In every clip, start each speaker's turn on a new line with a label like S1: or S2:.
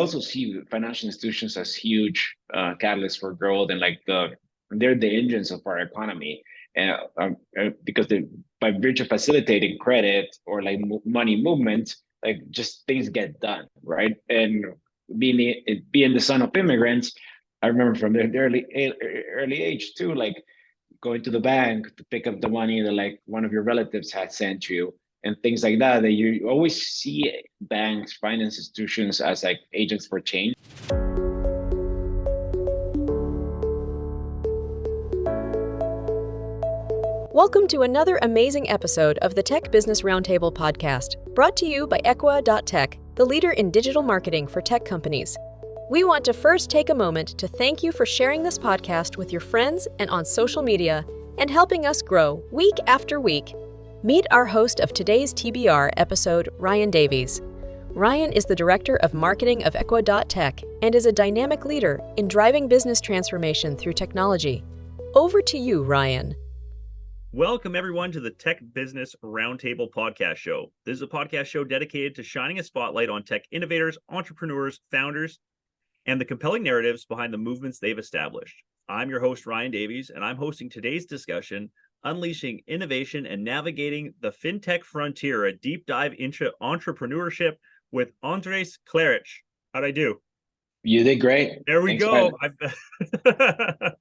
S1: also see financial institutions as huge catalysts for growth, and like they're the engines of our economy. And because they, by virtue of facilitating credit or like money movement, like just things get done, right? And being the son of immigrants, I remember from the early age too, like going to the bank to pick up the money that like one of your relatives had sent you, and things like that. That you always see banks, finance institutions as like agents for change.
S2: Welcome to another amazing episode of the Tech Business Roundtable podcast, brought to you by Equa.tech, the leader in digital marketing for tech companies. We want to first take a moment to thank you for sharing this podcast with your friends and on social media and helping us grow week after week. Meet our host of today's TBR episode, Ryan Davies. Ryan is the Director of Marketing of Equa.tech and is a dynamic leader in driving business transformation through technology. Over to you, Ryan.
S3: Welcome, everyone, to the Tech Business Roundtable podcast show. This is a podcast show dedicated to shining a spotlight on tech innovators, entrepreneurs, founders, and the compelling narratives behind the movements they've established. I'm your host, Ryan Davies, and I'm hosting today's discussion, Unleashing Innovation and Navigating the Fintech Frontier, a deep dive into entrepreneurship with Andres Klaric. How'd I do?
S1: You did great.
S3: There we
S1: Thanks,
S3: go. A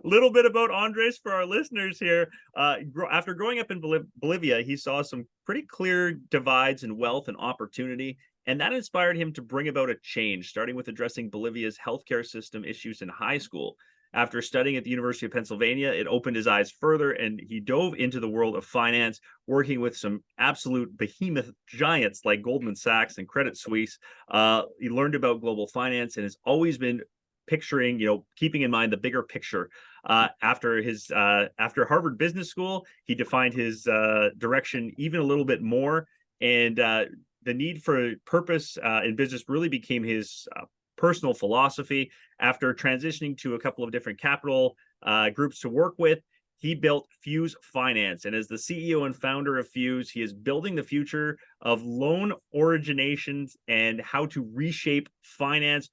S3: little bit about Andres for our listeners here. After growing up in Bolivia, he saw some pretty clear divides in wealth and opportunity, and that inspired him to bring about a change, starting with addressing Bolivia's healthcare system issues in high school. After studying at the University of Pennsylvania, it opened his eyes further, and he dove into the world of finance, working with some absolute behemoth giants like Goldman Sachs and Credit Suisse. He learned about global finance and has always been picturing, keeping in mind the bigger picture. After Harvard Business School, he defined his direction even a little bit more, and the need for purpose in business really became his personal philosophy. After transitioning to a couple of different capital groups to work with, he built Fuse Finance. And as the CEO and founder of Fuse, he is building the future of loan originations and how to reshape finance.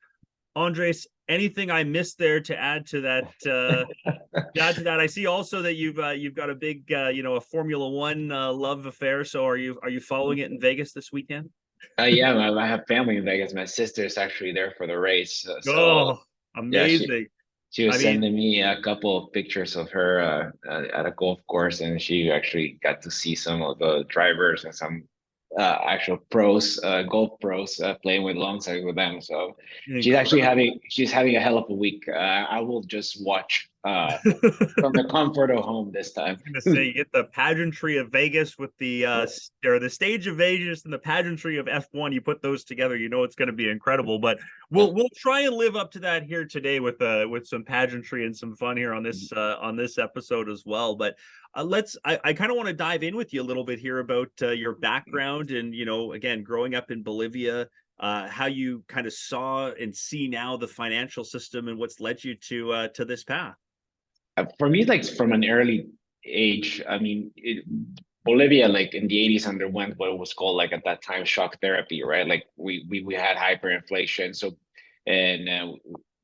S3: Andres, anything I missed there to add to that? I see also that you've got a big a Formula One love affair. So are you following it in Vegas this weekend?
S1: Yeah, I have family in Vegas. My sister's actually there for the race.
S3: Amazing.
S1: Yeah, she was sending me a couple of pictures of her at a golf course, and she actually got to see some of the drivers and some actual pros, golf pros, playing alongside with them. So
S3: Incredible.
S1: she's having a hell of a week. I will just watch from the comfort of home this time.
S3: I was going to say, you get the pageantry of Vegas with the the stage of Vegas and the pageantry of F1. You put those together, it's going to be incredible. But we'll try and live up to that here today with some pageantry and some fun here on this episode as well. But I kind of want to dive in with you a little bit here about your background and again, growing up in Bolivia. How you kind of saw and see now the financial system and what's led you to this path.
S1: For me, like from an early age, I mean, Bolivia, like in the 80s, underwent what was called, like at that time, shock therapy, right? Like we had hyperinflation, so and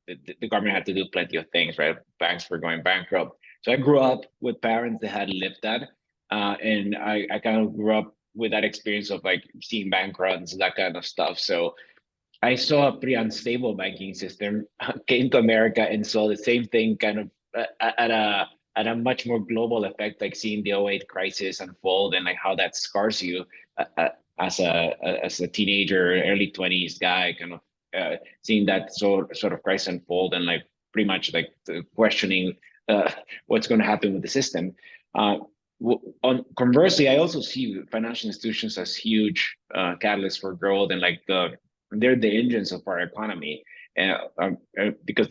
S1: the government had to do plenty of things, right? Banks were going bankrupt. So I grew up with parents that had lived that, and I kind of grew up with that experience of like seeing bank runs, that kind of stuff. So I saw a pretty unstable banking system, came to America and saw the same thing kind of at a much more global effect, like seeing the '08 crisis unfold and like how that scars you as a teenager, early 20s guy, kind of seeing that sort of crisis unfold and like pretty much like questioning what's going to happen with the system. Conversely, I also see financial institutions as huge catalysts for growth, and like they're the engines of our economy. And because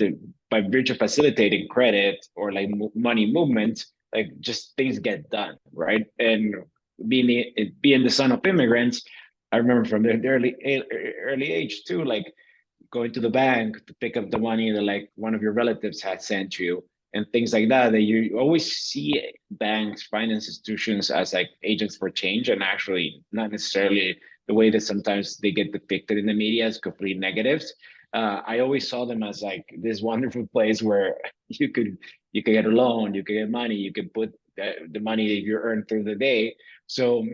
S1: by virtue of facilitating credit or like money movement, like just things get done, right? And being the son of immigrants, I remember from the early age too, like going to the bank to pick up the money that like one of your relatives had sent you, and things like that. That you always see banks, finance institutions as like agents for change, and actually not necessarily the way that sometimes they get depicted in the media as complete negatives. I always saw them as like this wonderful place where you could get a loan, you could get money, you could put the money that you earn through the day. So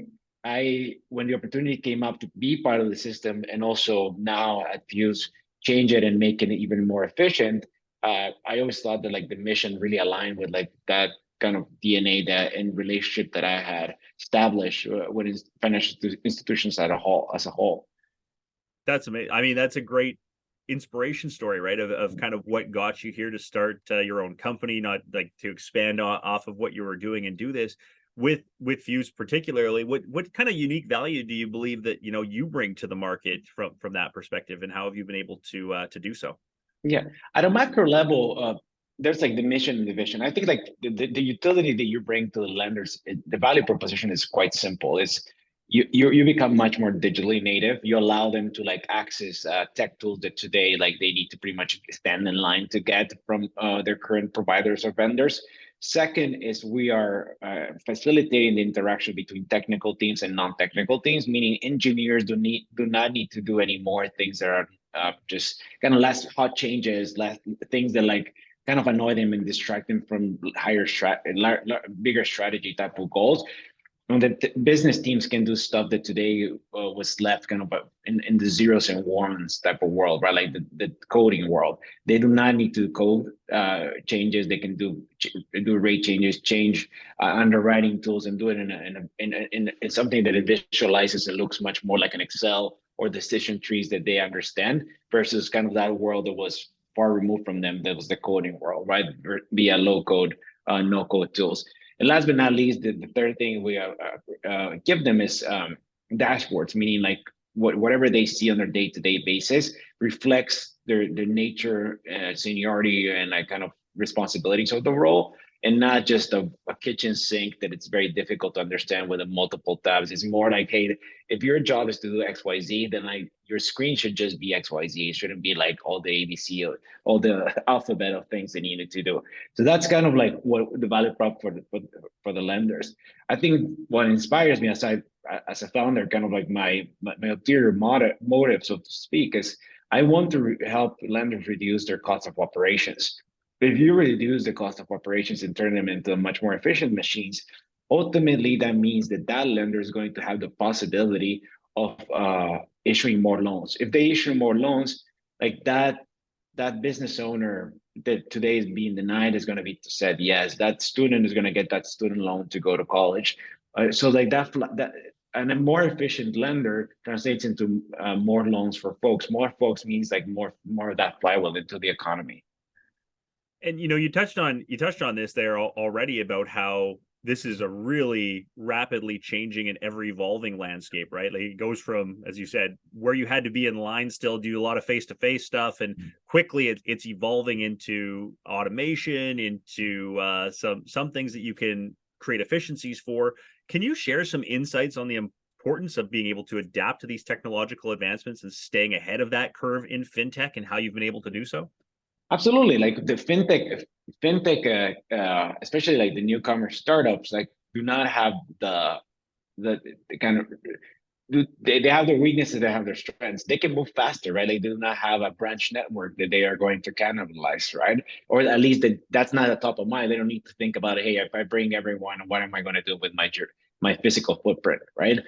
S1: when the opportunity came up to be part of the system, and also now at Fuse change it and make it even more efficient, I always thought that like the mission really aligned with like that kind of DNA that and relationship that I had established with financial institutions as a whole.
S3: That's amazing. I mean, that's a great inspiration story, right? Of kind of what got you here to start your own company, not like to expand off of what you were doing and do this with Fuse particularly. What kind of unique value do you believe that you bring to the market from that perspective, and how have you been able to do so?
S1: Yeah, at a macro level, there's like the mission and the vision. I think like the utility that you bring to the lenders, the value proposition is quite simple. It's you become much more digitally native. You allow them to like access tech tools that today like they need to pretty much stand in line to get from their current providers or vendors. Second is we are facilitating the interaction between technical teams and non-technical teams, meaning engineers do not need to do any more things that are just kind of less hot changes, less things that like kind of annoy them and distract them from bigger strategy type of goals. And the business teams can do stuff that today was left kind of in the zeros and ones type of world, right? Like the coding world. They do not need to code changes. They can do rate changes, change underwriting tools, and do it in something that it visualizes and looks much more like an Excel or decision trees that they understand, versus kind of that world that was far removed from them. That was the coding world, right? Via low code, no code tools. And last but not least, the third thing we give them is dashboards, meaning like whatever they see on their day-to-day basis reflects their nature, seniority, and like kind of responsibilities of the role, and not just a kitchen sink that it's very difficult to understand with the multiple tabs. It's more like, hey, if your job is to do XYZ, then like your screen should just be XYZ. It shouldn't be like all the ABC or all the alphabet of things they needed to do. So that's kind of like what the value prop for the lenders. I think what inspires me as a founder, kind of like my ulterior motive, so to speak, is I want to help lenders reduce their cost of operations. If you reduce the cost of operations and turn them into much more efficient machines, ultimately that means that lender is going to have the possibility of issuing more loans. If they issue more loans, like that business owner that today is being denied is going to be said yes. That student is going to get that student loan to go to college. So like that and a more efficient lender translates into more loans for folks. More folks means like more of that flywheel into the economy.
S3: And you touched on this there already about how this is a really rapidly changing and ever evolving landscape, right? Like it goes from, as you said, where you had to be in line still, do a lot of face-to-face stuff, and quickly it's evolving into automation, into some things that you can create efficiencies for. Can you share some insights on the importance of being able to adapt to these technological advancements and staying ahead of that curve in fintech, and how you've been able to do so?
S1: Absolutely, like the fintech, especially like the newcomer startups, like do not have the kind of they have their weaknesses, they have their strengths. They can move faster, right? Like they do not have a branch network that they are going to cannibalize, right? Or at least that's not at top of mind. They don't need to think about, hey, if I bring everyone, what am I going to do with my physical footprint, right?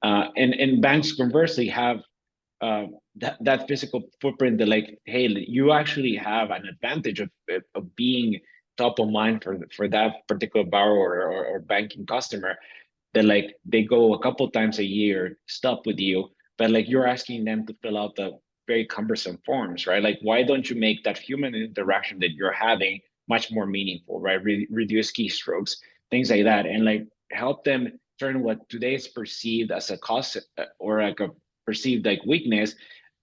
S1: And banks conversely have that physical footprint that like, hey, you actually have an advantage of being top of mind for that particular borrower or banking customer, that like they go a couple times a year stop with you, but like you're asking them to fill out the very cumbersome forms, right? Like why don't you make that human interaction that you're having much more meaningful, right? Reduce keystrokes, things like that, and like help them turn what today is perceived as a cost or like a perceived like weakness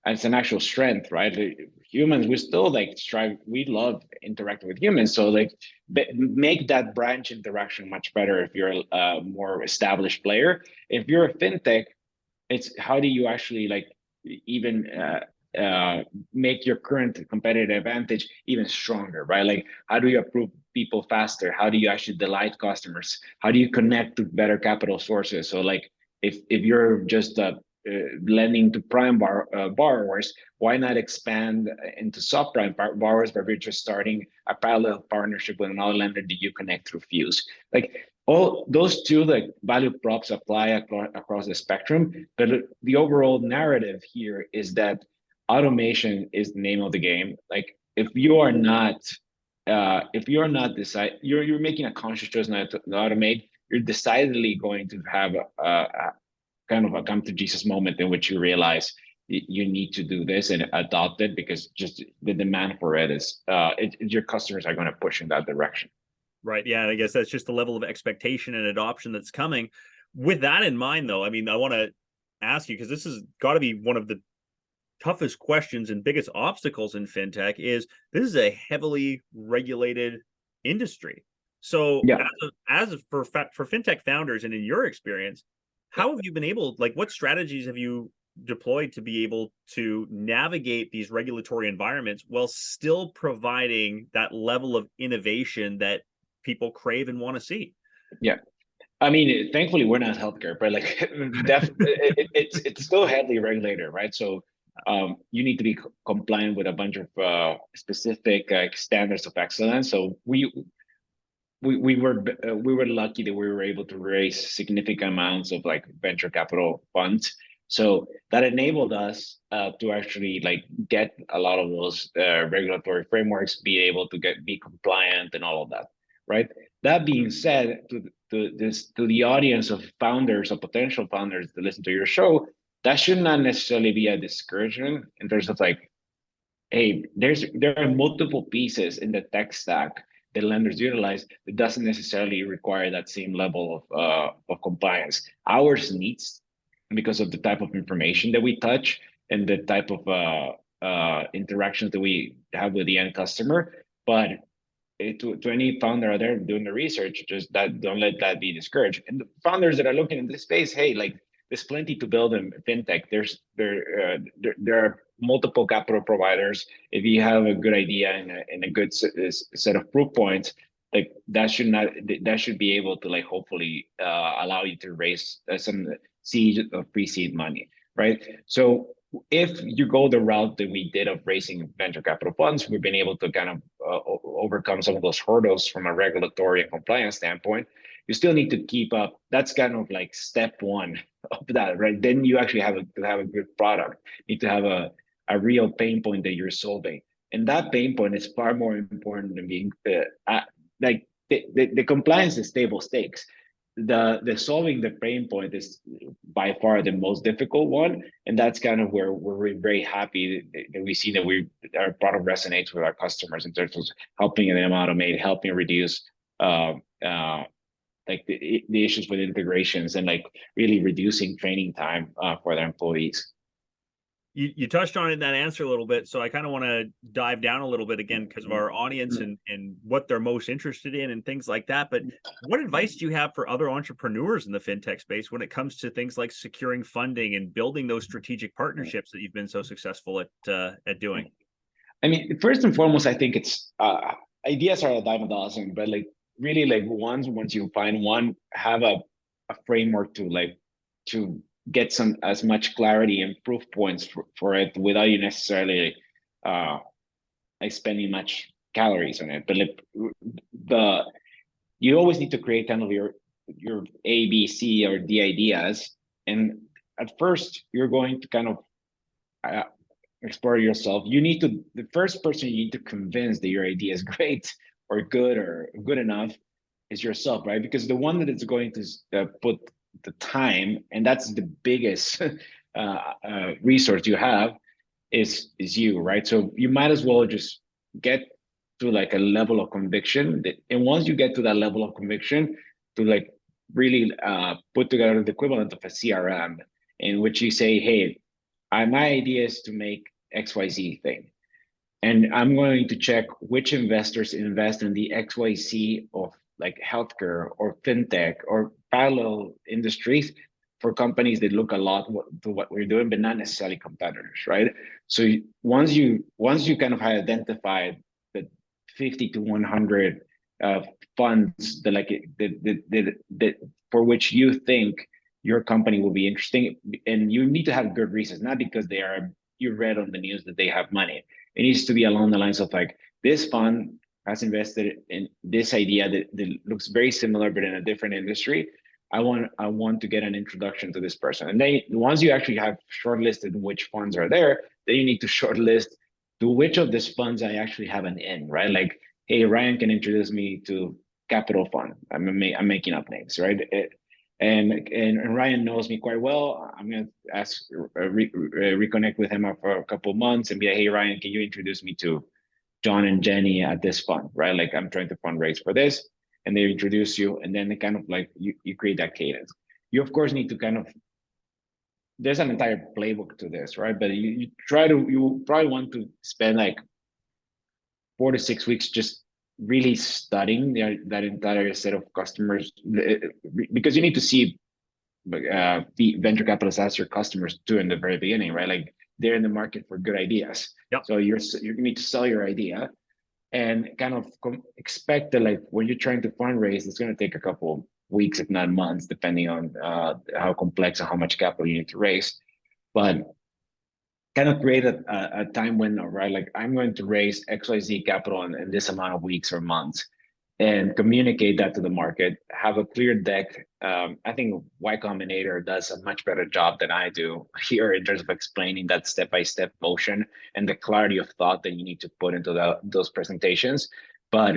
S1: as an actual strength, right? Humans, we still like strive, we love interacting with humans. So like make that branch interaction much better if you're a more established player. If you're a fintech, it's how do you actually like even make your current competitive advantage even stronger, right? Like how do you approve people faster? How do you actually delight customers? How do you connect to better capital sources? So like if you're just lending to prime borrowers, why not expand into subprime borrowers where we're just starting a parallel partnership with another lender that you connect through Fuse? Like all those two like value props apply across the spectrum, but the overall narrative here is that automation is the name of the game. Like if you're not you're making a conscious choice not to automate, you're decidedly going to have a kind of a come to Jesus moment in which you realize you need to do this and adopt it because just the demand for it is your customers are going to push in that direction.
S3: Right. Yeah. And I guess that's just the level of expectation and adoption that's coming. With that in mind, though, I mean, I want to ask you, because this has got to be one of the toughest questions and biggest obstacles in fintech, is this is a heavily regulated industry. So
S1: Yeah.
S3: as for fintech founders, and in your experience, how have you been able, like, what strategies have you deployed to be able to navigate these regulatory environments while still providing that level of innovation that people crave and want to see?
S1: Yeah. I mean, thankfully we're not healthcare, but like definitely it's still heavily regulated, right? So you need to be compliant with a bunch of specific standards of excellence. So we were lucky that we were able to raise significant amounts of like venture capital funds. So that enabled us to actually like get a lot of those regulatory frameworks, be able to be compliant and all of that, right? That being said, to the audience of founders or potential founders that listen to your show, that should not necessarily be a discouragement in terms of like, hey, there are multiple pieces in the tech stack that lenders utilize that doesn't necessarily require that same level of compliance. Ours needs, because of the type of information that we touch and the type of interactions that we have with the end customer. But to any founder out there doing the research, just that don't let that be discouraged. And the founders that are looking in this space, hey, like there's plenty to build in fintech. There are multiple capital providers. If you have a good idea and a good set of proof points, like that should be able to like hopefully allow you to raise some seed or pre-seed money, right? So if you go the route that we did of raising venture capital funds, we've been able to kind of overcome some of those hurdles from a regulatory and compliance standpoint. You still need to keep up. That's kind of like step one of that, right? Then you actually have a good product. You need to have a real pain point that you're solving, and that pain point is far more important than being like the compliance is table stakes. The solving the pain point is by far the most difficult one, and that's kind of where we're very happy that we see that our product resonates with our customers in terms of helping them automate, helping reduce like the issues with integrations, and like really reducing training time for their employees.
S3: You touched on it in that answer a little bit, so I kind of want to dive down a little bit again because of our audience and what they're most interested in and things like that. But what advice do you have for other entrepreneurs in the fintech space when it comes to things like securing funding and building those strategic partnerships that you've been so successful at doing?
S1: I mean, first and foremost, I think it's ideas are a dime a dozen, but like really like once you find one, have a framework to get some as much clarity and proof points for it without you necessarily like spending much calories on it. But like you always need to create kind of your A, B, C, or D ideas. And at first you're going to kind of explore yourself. The first person you need to convince that your idea is great or good enough is yourself, right? Because the one that is going to put the time, and that's the biggest resource you have, is you, right? So you might as well just get to like a level of conviction and once you get to that level of conviction, to like really put together the equivalent of a CRM in which you say, hey, my idea is to make XYZ thing, and I'm going to check which investors invest in the XYZ of like healthcare or fintech or parallel industries for companies that look a lot to what we're doing, but not necessarily competitors, right? So once you kind of have identified the 50 to 100 funds that like that for which you think your company will be interesting. And you need to have good reasons, not because you read on the news that they have money. It needs to be along the lines of like, this fund has invested in this idea that looks very similar, but in a different industry. I want to get an introduction to this person. And then once you actually have shortlisted which funds are there, then you need to shortlist to which of these funds I actually have an in, right? Like, hey, Ryan can introduce me to Capital Fund. I'm making up names, right? And Ryan knows me quite well. I'm gonna reconnect with him after a couple of months and be like, hey, Ryan, can you introduce me to John and Jenny at this fund, right? Like, I'm trying to fundraise for this, and they introduce you, and then they kind of like you create that cadence. You of course need to kind of, there's an entire playbook to this, right? But you probably want to spend like 4 to 6 weeks just really studying that entire set of customers, because you need to see the venture capitalists as your customers too in the very beginning, right? Like, they're in the market for good ideas.
S3: Yep.
S1: So you need to sell your idea and kind of expect that, like, when you're trying to fundraise, it's going to take a couple weeks, if not months, depending on how complex and how much capital you need to raise. But kind of create a time window, right? Like, I'm going to raise XYZ capital in this amount of weeks or months, and communicate that to the market, have a clear deck. I think Y Combinator does a much better job than I do here in terms of explaining that step-by-step motion and the clarity of thought that you need to put into those presentations. But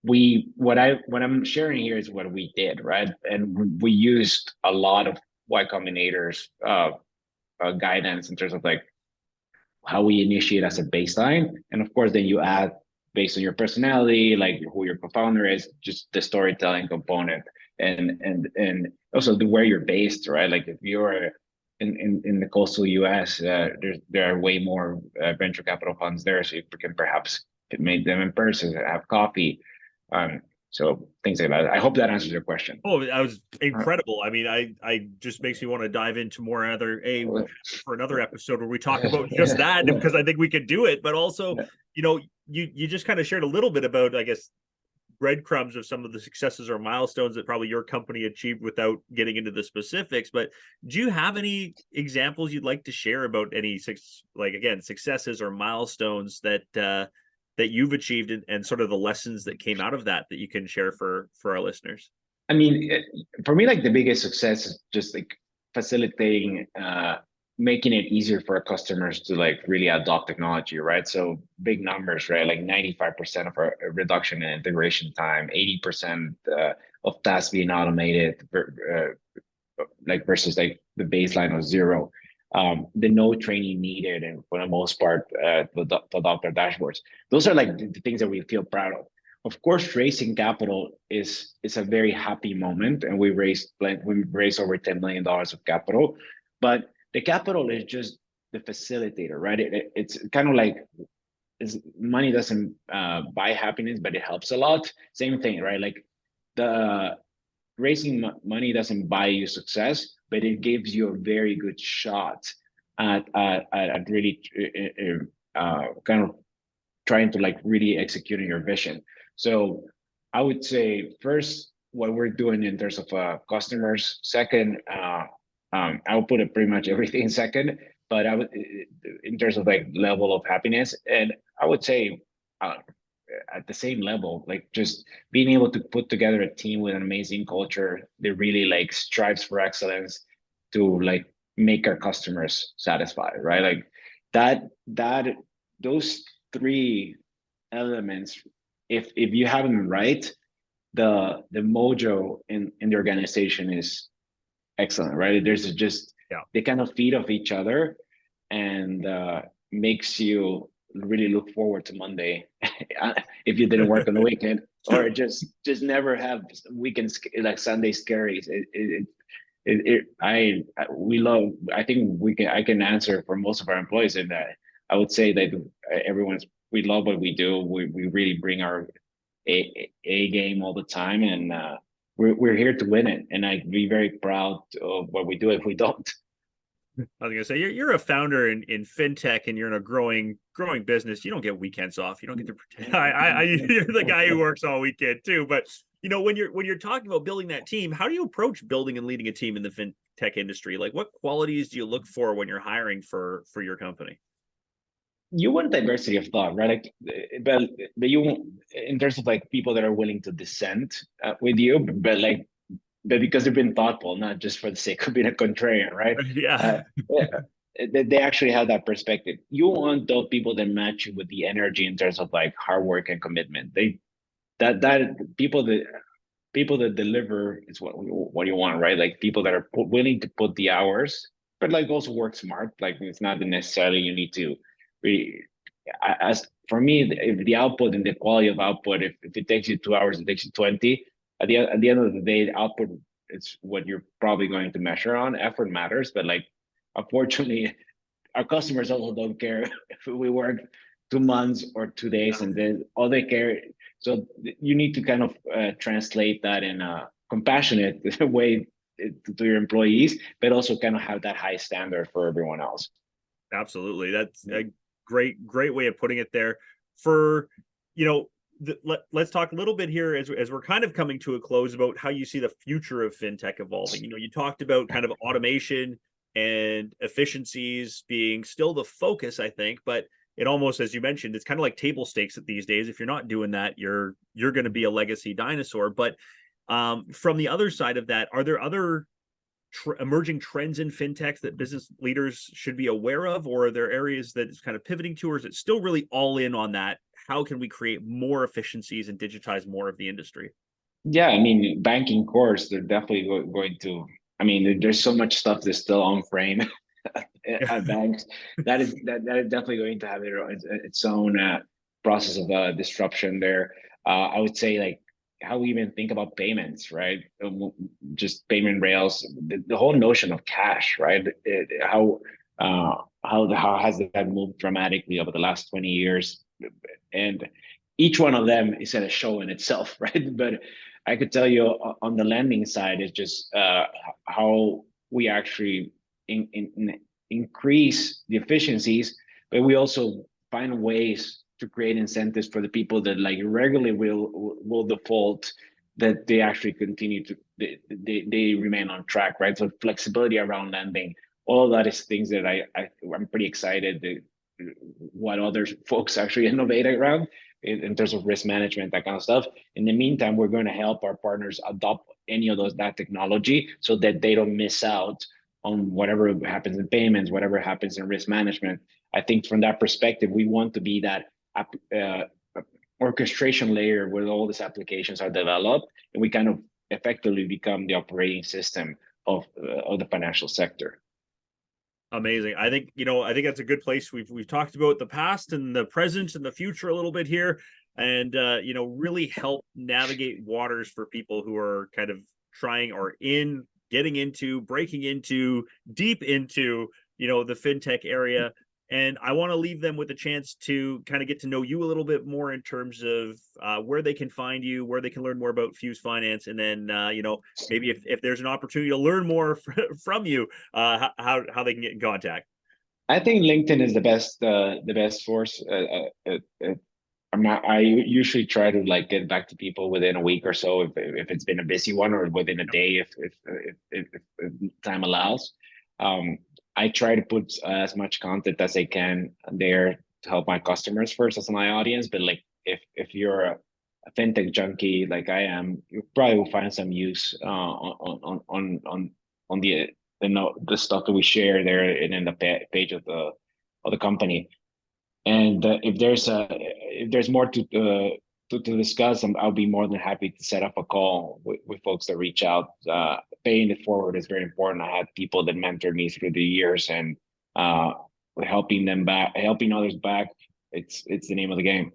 S1: what I'm sharing here is what we did, right? And we used a lot of Y Combinator's guidance in terms of like how we initiate as a baseline, and of course then you add based on your personality, like who your co-founder is, just the storytelling component, and also where you're based, right? Like, if you're in the coastal US, there are way more venture capital funds there, so you can perhaps meet them in person, have coffee, so things like that. I hope that answers your question.
S3: Oh, that was incredible. I mean, I just makes me want to dive into more for another episode where we talk about just that, because I think we could do it. But also, you just kind of shared a little bit about, I guess, breadcrumbs of some of the successes or milestones that probably your company achieved without getting into the specifics. But do you have any examples you'd like to share about any successes or milestones that you've achieved, and sort of the lessons that came out of that you can share for our listeners?
S1: I mean, for me, like, the biggest success is just like facilitating, making it easier for our customers to like really adopt technology, right? So big numbers, right? Like 95% of our reduction in integration time, 80% of tasks being automated, like versus like the baseline of zero. The no training needed, and for the most part, to adopt our dashboards. Those are like the things that we feel proud of. Of course, raising capital is a very happy moment, and we raised over $10 million of capital, but the capital is just the facilitator, right? It's kind of like, money doesn't buy happiness, but it helps a lot. Same thing, right? Like, the raising money doesn't buy you success, but it gives you a very good shot at really kind of trying to like really executing your vision. So I would say first, what we're doing in terms of customers. Second, I would put it pretty much everything second, but I would, in terms of like level of happiness, and I would say at the same level, like just being able to put together a team with an amazing culture that really like strives for excellence to like make our customers satisfied, right? Like those three elements, if you have them right, the mojo in the organization is excellent, right? There's just, they kind of feed off each other, and makes you really look forward to Monday if you didn't work on the weekend, or just never have weekends like Sunday scaries. I think I can answer for most of our employees in that. I would say that we love what we do. We really bring our A game all the time, and we're here to win it. And I'd be very proud of what we do if we don't.
S3: I was gonna say, you're a founder in fintech, and you're in a growing business. You don't get weekends off. You don't get to pretend. You're the guy who works all weekend too. But when you're talking about building that team, how do you approach building and leading a team in the fintech industry? Like, what qualities do you look for when you're hiring for your company?
S1: You want diversity of thought, right? Like, but you want, in terms of like people that are willing to dissent with you, but because they've been thoughtful, not just for the sake of being a contrarian, right? Uh,
S3: Yeah.
S1: yeah, they actually have that perspective. You want those people that match you with the energy in terms of like hard work and commitment. That people that deliver is what you want, right? Like people that are willing to put the hours, but like also work smart. Like it's not necessarily you need to really. As for me, if the output and the quality of output, if it takes you 2 hours, it takes you 20. At the end of the day, the output is what you're probably going to measure on. Effort matters, but like unfortunately, our customers also don't care if we work 2 months or 2 days, and then all they care. So you need to kind of translate that in a compassionate way to your employees, but also kind of have that high standard for everyone else.
S3: Absolutely. That's a great way of putting it there. For, you know, let's talk a little bit here as we're kind of coming to a close about how you see the future of fintech evolving. You talked about kind of automation and efficiencies being still the focus, I think, but it almost, as you mentioned, it's kind of like table stakes at these days. If you're not doing that, you're going to be a legacy dinosaur. But from the other side of that, are there other emerging trends in fintech that business leaders should be aware of, or are there areas that it's kind of pivoting to, or is it still really all in on that? How can we create more efficiencies and digitize more of the industry?
S1: Yeah, I mean, banking course, they're definitely going to. I mean, there's so much stuff that's still on frame at banks that is definitely going to have its own process of disruption there. I would say like how we even think about payments, right? Just payment rails, the whole notion of cash, right? How has that moved dramatically over the last 20 years? And each one of them is at a show in itself, right? But I could tell you on the lending side is just how we actually increase the efficiencies, but we also find ways to create incentives for the people that like regularly will default, that they actually continue to they remain on track, right? So flexibility around lending, all of that is things that I'm pretty excited that what other folks actually innovate around in terms of risk management, that kind of stuff. In the meantime, we're going to help our partners adopt any of that technology so that they don't miss out on whatever happens in payments, whatever happens in risk management. I think from that perspective, we want to be that uh, orchestration layer where all these applications are developed, and we kind of effectively become the operating system of the financial sector.
S3: Amazing. I think that's a good place. We've talked about the past and the present and the future a little bit here, and really help navigate waters for people who are kind of trying or getting into, breaking into, deep into, the fintech area. And I want to leave them with a chance to kind of get to know you a little bit more in terms of where they can find you, where they can learn more about Fuse Finance, and then maybe if there's an opportunity to learn more from you, how they can get in contact.
S1: I think LinkedIn is the best source. I usually try to like get back to people within a week or so if it's been a busy one, or within a day if time allows. I try to put as much content as I can there to help my customers first as my audience. But like if you're a fintech junkie like I am, you probably will find some use on the stuff that we share there and in the page of the company. And if there's more to discuss, I'll be more than happy to set up a call with folks that reach out. Paying it forward is very important. I had people that mentored me through the years, and uh, helping others back. It's the name of the game.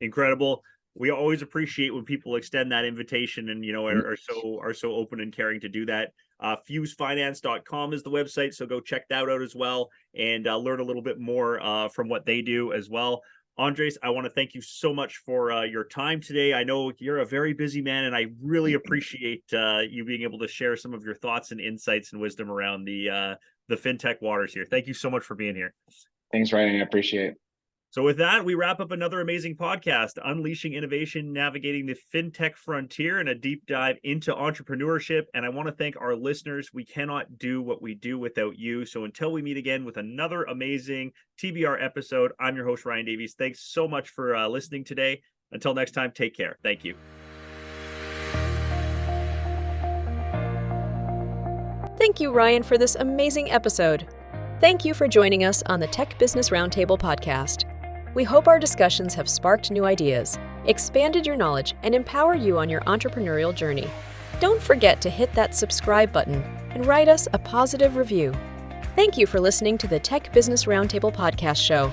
S3: Incredible. We always appreciate when people extend that invitation and are so open and caring to do that. Fusefinance.com is the website, so go check that out as well, and learn a little bit more from what they do as well. Andres, I want to thank you so much for your time today. I know you're a very busy man, and I really appreciate you being able to share some of your thoughts and insights and wisdom around the fintech waters here. Thank you so much for being here.
S1: Thanks, Ryan. I appreciate it.
S3: So with that, we wrap up another amazing podcast, Unleashing Innovation, Navigating the Fintech Frontier, and a deep dive into entrepreneurship. And I want to thank our listeners. We cannot do what we do without you. So until we meet again with another amazing TBR episode, I'm your host, Ryan Davies. Thanks so much for listening today. Until next time, take care. Thank you.
S2: Thank you, Ryan, for this amazing episode. Thank you for joining us on the Tech Business Roundtable podcast. We hope our discussions have sparked new ideas, expanded your knowledge, and empowered you on your entrepreneurial journey. Don't forget to hit that subscribe button and write us a positive review. Thank you for listening to the Tech Business Roundtable podcast show.